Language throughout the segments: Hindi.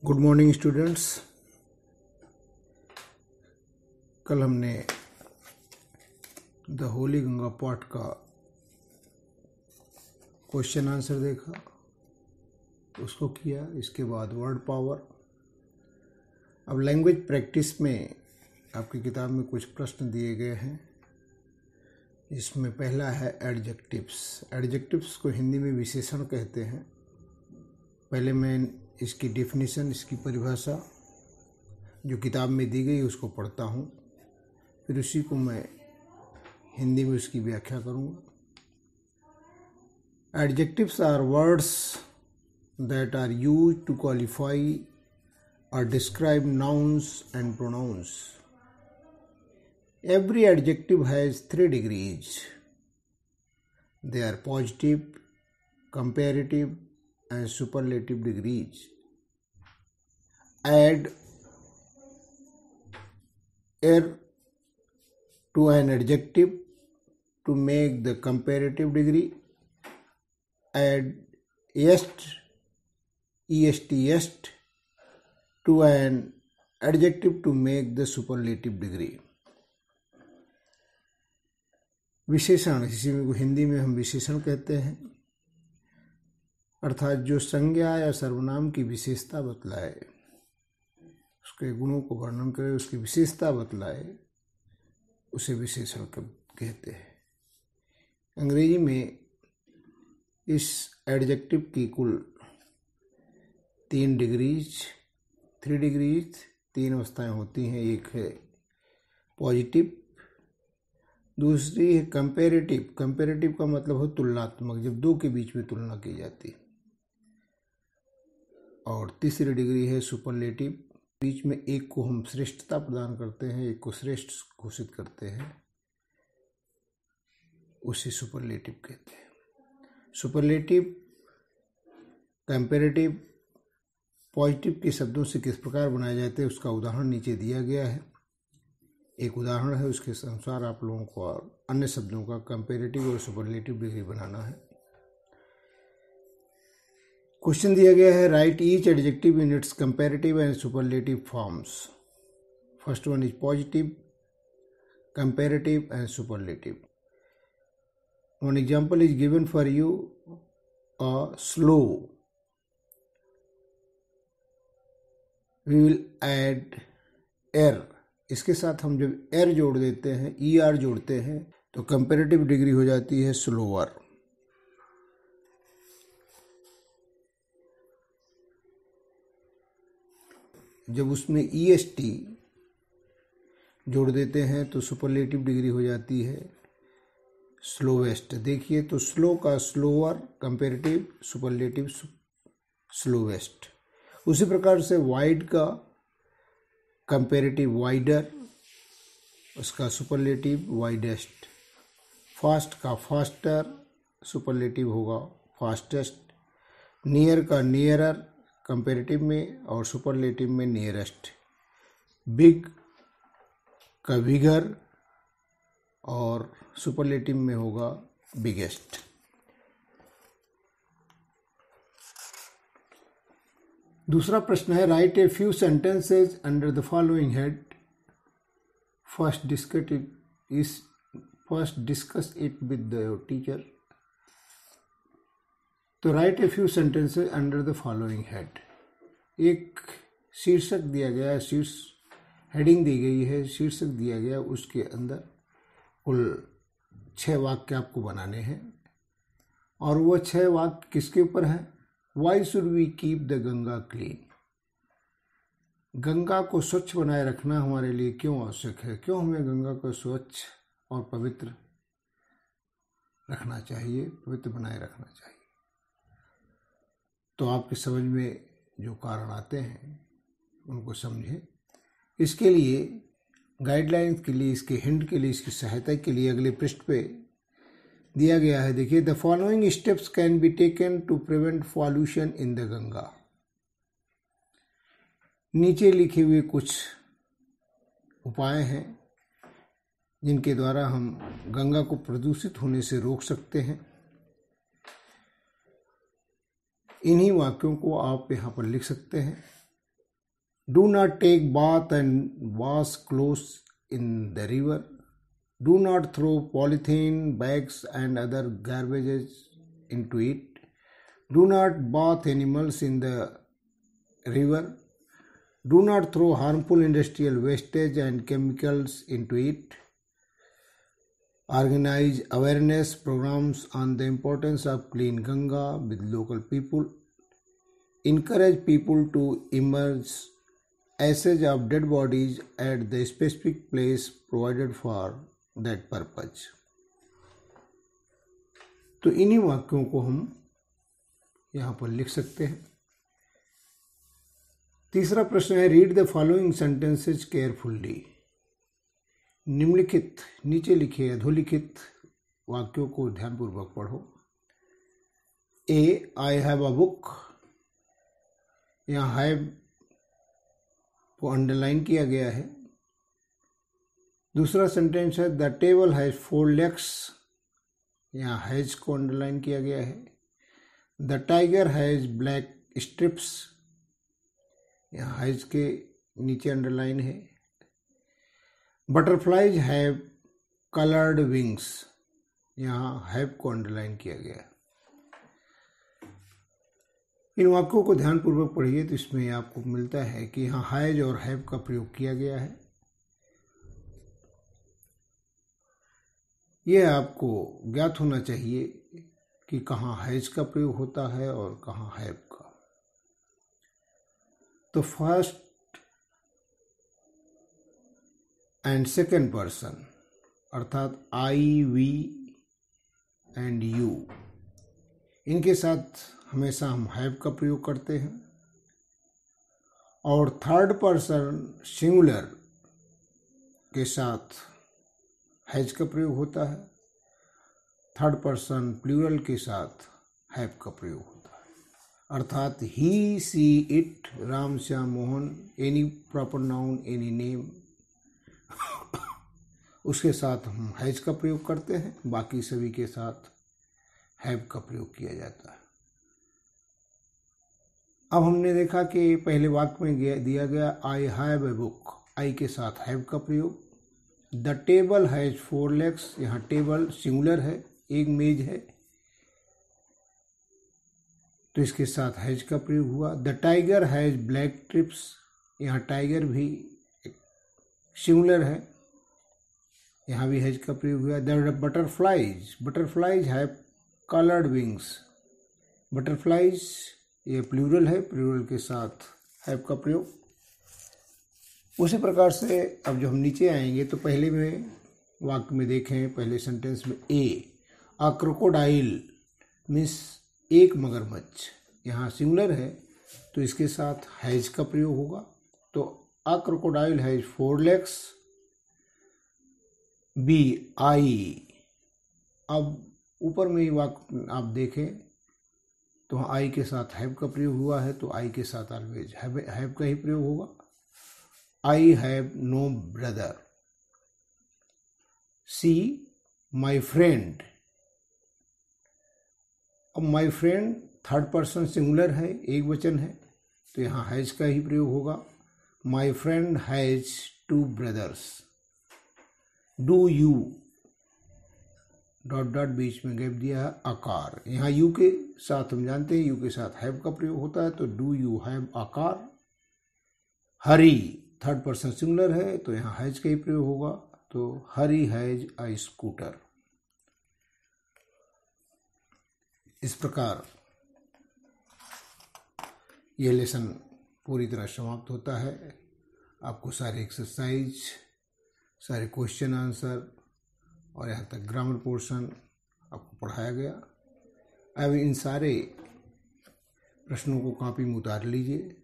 Good morning students. कल हमने द होली गंगा पार्ट का क्वेश्चन आंसर देखा, उसको किया। इसके बाद वर्ड पावर। अब लैंग्वेज प्रैक्टिस में आपकी किताब में कुछ प्रश्न दिए गए हैं। इसमें पहला है एडजेक्टिव्स। एडजेक्टिव्स को हिंदी में विशेषण कहते हैं। पहले मैं इसकी डेफिनेशन, इसकी परिभाषा जो किताब में दी गई उसको पढ़ता हूँ, फिर उसी को मैं हिंदी में उसकी व्याख्या करूँगा। Adjectives are words that are used to qualify or describe nouns and pronouns. Every adjective has 3 degrees. They are positive, comparative, and superlative degrees. Add er to an adjective to make the comparative degree. Add est, est to an adjective to make the superlative degree. विशेषण, इसी में हिंदी में हम विशेषण कहते हैं, अर्थात जो संज्ञा या सर्वनाम की विशेषता बतलाए, उसके गुणों को वर्णन करे, उसकी विशेषता बतलाए, उसे विशेषण कहते हैं। अंग्रेजी में इस एडजेक्टिव की कुल 3 डिग्रीज 3 अवस्थाएं होती हैं। एक है पॉजिटिव, दूसरी है कंपैरेटिव। कंपैरेटिव का मतलब हो तुलनात्मक, जब दो के बीच में तुलना की जाती। और तीसरी डिग्री है सुपरलेटिव। बीच में एक को हम श्रेष्ठता प्रदान करते हैं, एक को श्रेष्ठ घोषित करते हैं, उसे सुपरलेटिव कहते हैं। सुपरलेटिव, कंपैरेटिव, पॉजिटिव के शब्दों से किस प्रकार बनाए जाते हैं उसका उदाहरण नीचे दिया गया है। एक उदाहरण है, उसके अनुसार आप लोगों को अन्य शब्दों का कंपैरेटिव और सुपरलेटिव डिग्री बनाना है। क्वेश्चन दिया गया है, right each adjective in its comparative and superlative forms. First one is positive, comparative and superlative. One example is given for you, a slow. We will add er। इसके साथ हम जब er जोड़ देते हैं, er जोड़ते हैं, तो कंपैरेटिव डिग्री हो जाती है स्लोअर। जब उसमें est जोड़ देते हैं तो सुपरलेटिव डिग्री हो जाती है स्लोवेस्ट। देखिए तो स्लो का स्लोअर, कंपैरेटिव, सुपरलेटिव स्लोवेस्ट। उसी प्रकार से वाइड का कंपैरेटिव वाइडर, उसका सुपरलेटिव वाइडेस्ट। फास्ट का फास्टर, सुपरलेटिव होगा फास्टेस्ट। नियर का नियरर, कंपैरेटिव में, और सुपरलेटिव में नियरेस्ट। बिग का बिगर, और सुपरलेटिव में होगा बिगेस्ट। दूसरा प्रश्न है, write a few sentences under the following head. First discuss it with your teacher. तो write a few sentences under the following head. एक शीर्षक दिया गया है, हेडिंग दी गई है, शीर्षक दिया गया, उसके अंदर कुल 6 वाक्य आपको बनाने हैं। और वो 6 वाक्य किसके ऊपर है? Why should we keep the Ganga clean? Ganga को स्वच्छ बनाए रखना हमारे लिए क्यों आवश्यक है? क्यों हमें गंगा को स्वच्छ और पवित्र रखना चाहिए, पवित्र बनाए रखना चाहिए? तो आपकी समझ में जो कारण आते हैं उनको समझें। इसके लिए गाइडलाइंस के लिए, इसके हिंट के लिए, इसकी सहायता के लिए अगले पृष्ठ पे दिया गया है। देखिए, the following steps can be taken to prevent pollution in the Ganga. नीचे लिखे हुए कुछ उपाय हैं जिनके द्वारा हम गंगा को प्रदूषित होने से रोक सकते हैं। इन्हीं वाक्यों को आप यहाँ पर लिख सकते हैं। Do not take bath and wash clothes in the river. Do not throw polythene bags and other garbages into it. Do not bath animals in the river. Do not throw harmful industrial wastage and chemicals into it. Organize awareness programs on the importance of clean Ganga with local people. Encourage people to immerse ashes of dead bodies at the specific place provided for that purpose. तो इन्हीं वाक्यों को हम यहाँ पर लिख सकते हैं। तीसरा प्रश्न है, read the following sentences carefully. निम्नलिखित, नीचे लिखे अधोलिखित वाक्यों को ध्यानपूर्वक पढ़ो। ए, आई हैव अ बुक। यहाँ हैव को अंडरलाइन किया गया है। दूसरा सेंटेंस है, द टेबल हैज 4 legs। यहाँ हैज को अंडरलाइन किया गया है। The tiger has black strips. यहाँ हैज के नीचे अंडरलाइन है। Butterflies have coloured wings. यहाँ हैव को अंडरलाइन किया गया है। इन वाक्यों को ध्यानपूर्वक पढ़िए तो इसमें आपको मिलता है कि यहाँ हैज और हैव का प्रयोग किया गया है। यह आपको ज्ञात होना चाहिए कि कहाँ हैज का प्रयोग होता है और कहाँ हैव का। तो फर्स्ट एंड सेकेंड पर्सन अर्थात आई, वी एंड यू, इनके साथ हमेशा हम हैव का प्रयोग करते हैं। और थर्ड पर्सन सिंगुलर के साथ हैज का प्रयोग होता है। थर्ड पर्सन प्लूरल के साथ हैव का प्रयोग होता है। अर्थात he, she, it, Ram, Shyam, Mohan, any proper noun, any name, उसके साथ हम हैज का प्रयोग करते हैं। बाकी सभी के साथ हैव का प्रयोग किया जाता है। अब हमने देखा कि पहले वाक्य में दिया गया आई हैव ए बुक, आई के साथ हैव का प्रयोग। The table has 4 legs। यहाँ टेबल सिंगुलर है, एक मेज है, तो इसके साथ हैज का प्रयोग हुआ। The tiger has black trips. यहाँ टाइगर भी सिंगुलर है, यहाँ भी हैज का प्रयोग हुआ। The butterflies have coloured wings. Butterflies ये प्लूरल है, प्लूरल के साथ हैव का प्रयोग। उसी प्रकार से अब जो हम नीचे आएंगे तो पहले में वाक्य में देखें, पहले सेंटेंस में अ क्रोकोडाइल मीन्स एक मगरमच्छ। यहाँ सिंगुलर है तो इसके साथ हैज का प्रयोग होगा। तो a crocodile has 4 legs। B, I. अब ऊपर में ही वाक्य आप देखें तो आई के साथ हैव का प्रयोग हुआ है, तो आई के साथ ऑलवेज हैव का ही प्रयोग होगा। I have no brother. C, my friend. अब my friend third person singular है, एक वचन है, तो यहाँ हैज का ही प्रयोग होगा। My friend has 2 brothers। Do you dot dot बीच में गैप दिया है आकार। यहाँ यू के साथ हम जानते हैं यू के साथ हैव का प्रयोग होता है, तो डू यू हैव आकार। हरी थर्ड पर्सन सिंगुलर है तो यहाँ हैज का ही प्रयोग होगा, तो हरी हैज अ स्कूटर। इस प्रकार यह लेसन पूरी तरह समाप्त होता है। आपको सारे एक्सरसाइज, सारे क्वेश्चन आंसर और यहाँ तक ग्रामर पोर्शन आपको पढ़ाया गया। अब इन सारे प्रश्नों को कॉपी में उतार लीजिए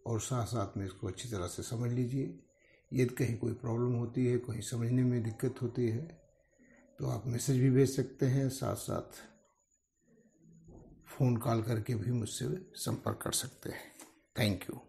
और साथ साथ में इसको अच्छी तरह से समझ लीजिए। यदि कहीं कोई प्रॉब्लम होती है, कहीं समझने में दिक्कत होती है, तो आप मैसेज भी भेज सकते हैं, साथ साथ फ़ोन कॉल करके भी मुझसे संपर्क कर सकते हैं। Thank you.